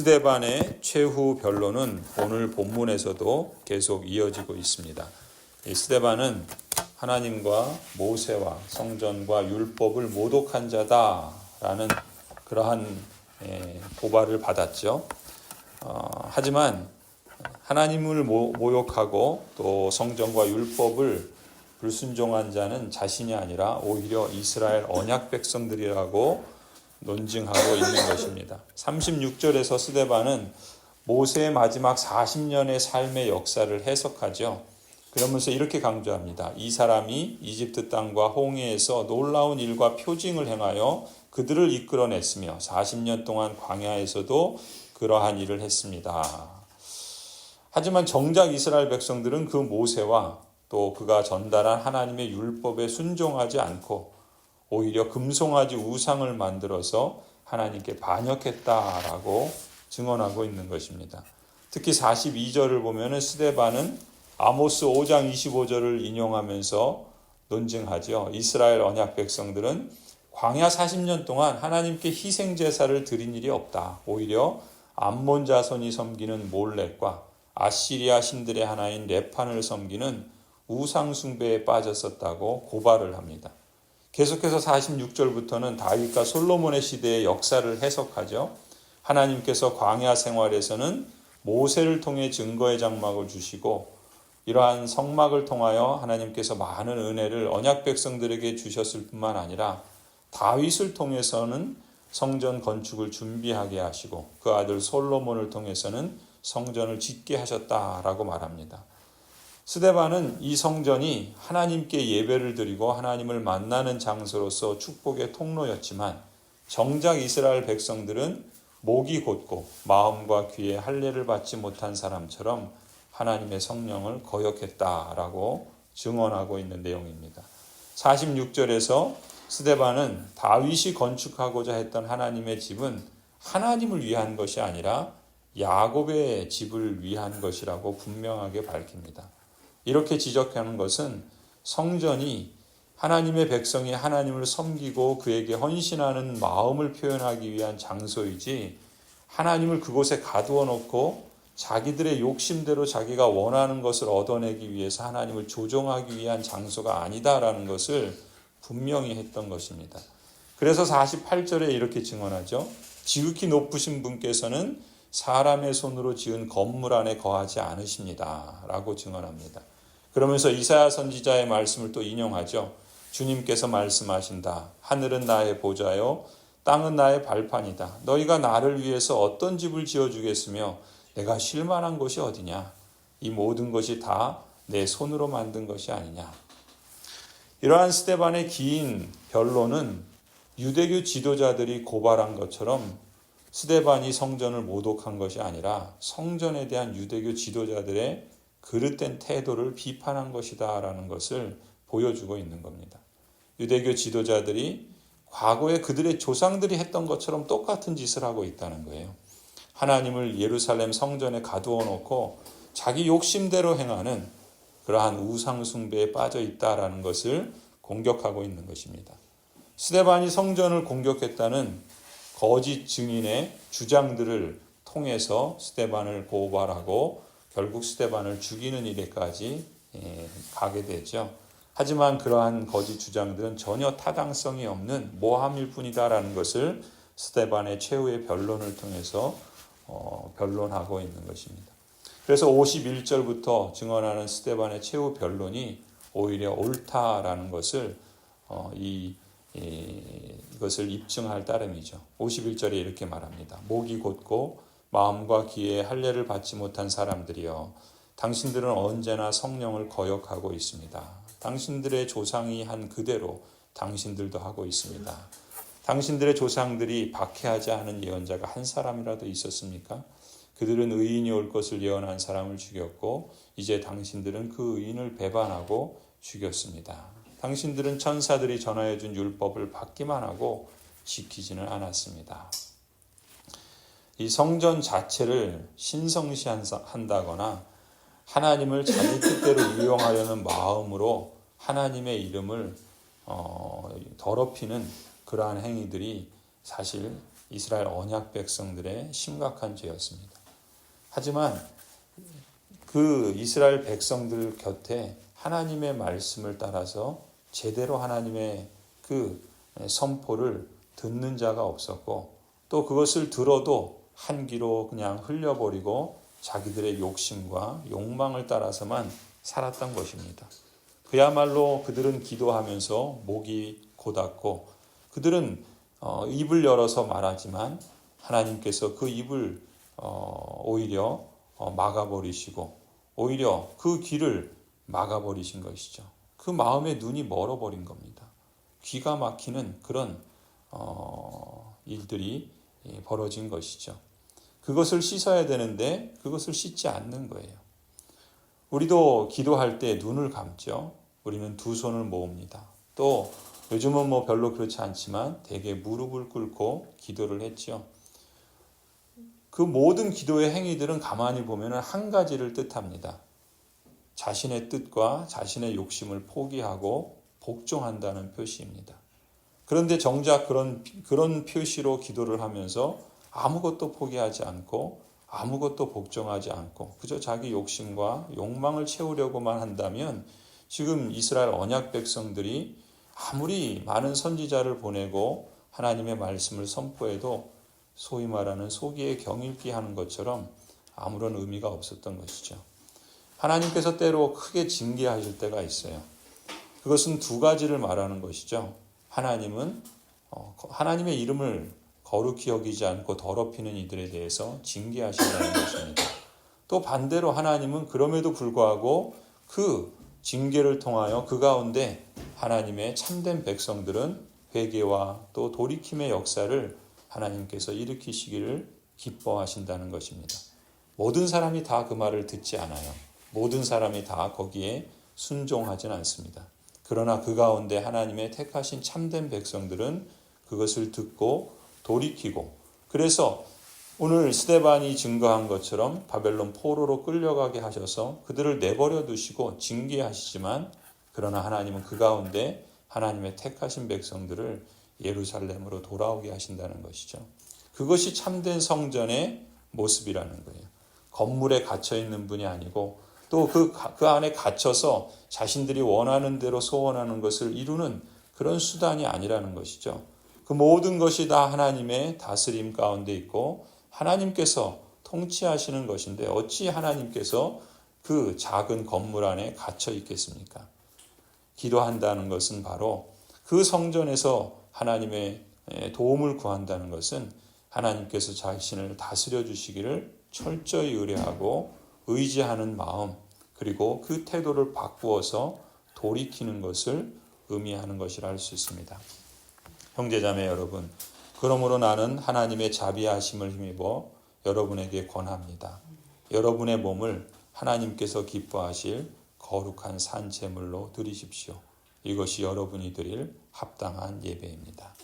스데반의 최후 변론은 오늘 본문에서도 계속 이어지고 있습니다. 이 스데반은 하나님과 모세와 성전과 율법을 모독한 자다라는 그러한 고발을 받았죠. 하지만 하나님을 모욕하고 또 성전과 율법을 불순종한 자는 자신이 아니라 오히려 이스라엘 언약 백성들이라고 논증하고 있는 것입니다. 36절에서 스데반은 모세의 마지막 40년의 삶의 역사를 해석하죠. 그러면서 이렇게 강조합니다. 이 사람이 이집트 땅과 홍해에서 놀라운 일과 표징을 행하여 그들을 이끌어냈으며 40년 동안 광야에서도 그러한 일을 했습니다. 하지만 정작 이스라엘 백성들은 그 모세와 또 그가 전달한 하나님의 율법에 순종하지 않고 오히려 금송아지 우상을 만들어서 하나님께 반역했다라고 증언하고 있는 것입니다. 특히 42절을 보면 스데반은 아모스 5장 25절을 인용하면서 논증하죠. 이스라엘 언약 백성들은 광야 40년 동안 하나님께 희생 제사를 드린 일이 없다. 오히려 암몬 자손이 섬기는 몰렉과 아시리아 신들의 하나인 레판을 섬기는 우상 숭배에 빠졌었다고 고발을 합니다. 계속해서 46절부터는 다윗과 솔로몬의 시대의 역사를 해석하죠. 하나님께서 광야 생활에서는 모세를 통해 증거의 장막을 주시고 이러한 성막을 통하여 하나님께서 많은 은혜를 언약 백성들에게 주셨을 뿐만 아니라 다윗을 통해서는 성전 건축을 준비하게 하시고 그 아들 솔로몬을 통해서는 성전을 짓게 하셨다라고 말합니다. 스데반은 이 성전이 하나님께 예배를 드리고 하나님을 만나는 장소로서 축복의 통로였지만 정작 이스라엘 백성들은 목이 곧고 마음과 귀에 할례를 받지 못한 사람처럼 하나님의 성령을 거역했다라고 증언하고 있는 내용입니다. 46절에서 스데반은 다윗이 건축하고자 했던 하나님의 집은 하나님을 위한 것이 아니라 야곱의 집을 위한 것이라고 분명하게 밝힙니다. 이렇게 지적하는 것은 성전이 하나님의 백성이 하나님을 섬기고 그에게 헌신하는 마음을 표현하기 위한 장소이지 하나님을 그곳에 가두어 놓고 자기들의 욕심대로 자기가 원하는 것을 얻어내기 위해서 하나님을 조종하기 위한 장소가 아니다라는 것을 분명히 했던 것입니다. 그래서 48절에 이렇게 증언하죠. 지극히 높으신 분께서는 사람의 손으로 지은 건물 안에 거하지 않으십니다. 라고 증언합니다. 그러면서 이사야 선지자의 말씀을 또 인용하죠. 주님께서 말씀하신다. 하늘은 나의 보좌요 땅은 나의 발판이다. 너희가 나를 위해서 어떤 집을 지어주겠으며 내가 쉴 만한 곳이 어디냐. 이 모든 것이 다 내 손으로 만든 것이 아니냐. 이러한 스데반의 긴 변론은 유대교 지도자들이 고발한 것처럼 스데반이 성전을 모독한 것이 아니라 성전에 대한 유대교 지도자들의 그릇된 태도를 비판한 것이다 라는 것을 보여주고 있는 겁니다. 유대교 지도자들이 과거에 그들의 조상들이 했던 것처럼 똑같은 짓을 하고 있다는 거예요. 하나님을 예루살렘 성전에 가두어 놓고 자기 욕심대로 행하는 그러한 우상 숭배에 빠져 있다라는 것을 공격하고 있는 것입니다. 스데반이 성전을 공격했다는 거짓 증인의 주장들을 통해서 스데반을 고발하고 결국 스데반을 죽이는 일에까지 가게 되죠. 하지만 그러한 거짓 주장들은 전혀 타당성이 없는 모함일 뿐이다라는 것을 스데반의 최후의 변론을 통해서 변론하고 있는 것입니다. 그래서 51절부터 증언하는 스데반의 최후 변론이 오히려 옳다라는 것을 이것을 입증할 따름이죠. 51절에 이렇게 말합니다. 목이 곧고 마음과 귀에 할례를 받지 못한 사람들이여 당신들은 언제나 성령을 거역하고 있습니다. 당신들의 조상이 한 그대로 당신들도 하고 있습니다. 당신들의 조상들이 박해하지 않은 예언자가 한 사람이라도 있었습니까? 그들은 의인이 올 것을 예언한 사람을 죽였고 이제 당신들은 그 의인을 배반하고 죽였습니다. 당신들은 천사들이 전하여 준 율법을 받기만 하고 지키지는 않았습니다. 이 성전 자체를 신성시한다거나 하나님을 자기 뜻대로 이용하려는 마음으로 하나님의 이름을 더럽히는 그러한 행위들이 사실 이스라엘 언약 백성들의 심각한 죄였습니다. 하지만 그 이스라엘 백성들 곁에 하나님의 말씀을 따라서 제대로 하나님의 그 선포를 듣는 자가 없었고, 또 그것을 들어도 한 귀로 그냥 흘려버리고 자기들의 욕심과 욕망을 따라서만 살았던 것입니다. 그야말로 그들은 기도하면서 목이 곧았고, 그들은 입을 열어서 말하지만 하나님께서 그 입을 오히려 막아버리시고 오히려 그 귀를 막아버리신 것이죠. 그 마음의 눈이 멀어버린 겁니다. 귀가 막히는 그런 일들이 벌어진 것이죠. 그것을 씻어야 되는데 그것을 씻지 않는 거예요. 우리도 기도할 때 눈을 감죠. 우리는 두 손을 모읍니다. 또 요즘은 별로 그렇지 않지만 대개 무릎을 꿇고 기도를 했죠. 그 모든 기도의 행위들은 가만히 보면 한 가지를 뜻합니다. 자신의 뜻과 자신의 욕심을 포기하고 복종한다는 표시입니다. 그런데 정작 그런 표시로 기도를 하면서 아무것도 포기하지 않고 아무것도 복종하지 않고 그저 자기 욕심과 욕망을 채우려고만 한다면 지금 이스라엘 언약 백성들이 아무리 많은 선지자를 보내고 하나님의 말씀을 선포해도 소위 말하는 소기에 경읽기 하는 것처럼 아무런 의미가 없었던 것이죠. 하나님께서 때로 크게 징계하실 때가 있어요. 그것은 두 가지를 말하는 것이죠. 하나님은 하나님의 이름을 거룩히 여기지 않고 더럽히는 이들에 대해서 징계하신다는 것입니다. 또 반대로 하나님은 그럼에도 불구하고 그 징계를 통하여 그 가운데 하나님의 참된 백성들은 회개와 또 돌이킴의 역사를 하나님께서 일으키시기를 기뻐하신다는 것입니다. 모든 사람이 다 그 말을 듣지 않아요. 모든 사람이 다 거기에 순종하진 않습니다. 그러나 그 가운데 하나님의 택하신 참된 백성들은 그것을 듣고 돌이키고, 그래서 오늘 스데반이 증거한 것처럼 바벨론 포로로 끌려가게 하셔서 그들을 내버려 두시고 징계하시지만, 그러나 하나님은 그 가운데 하나님의 택하신 백성들을 예루살렘으로 돌아오게 하신다는 것이죠. 그것이 참된 성전의 모습이라는 거예요. 건물에 갇혀 있는 분이 아니고 또 그 안에 갇혀서 자신들이 원하는 대로 소원하는 것을 이루는 그런 수단이 아니라는 것이죠. 그 모든 것이 다 하나님의 다스림 가운데 있고 하나님께서 통치하시는 것인데 어찌 하나님께서 그 작은 건물 안에 갇혀 있겠습니까? 기도한다는 것은 바로 그 성전에서 하나님의 도움을 구한다는 것은 하나님께서 자신을 다스려 주시기를 철저히 의뢰하고 의지하는 마음, 그리고 그 태도를 바꾸어서 돌이키는 것을 의미하는 것이라 할 수 있습니다. 형제자매 여러분, 그러므로 나는 하나님의 자비하심을 힘입어 여러분에게 권합니다. 여러분의 몸을 하나님께서 기뻐하실 거룩한 산 제물로 드리십시오. 이것이 여러분이 드릴 합당한 예배입니다.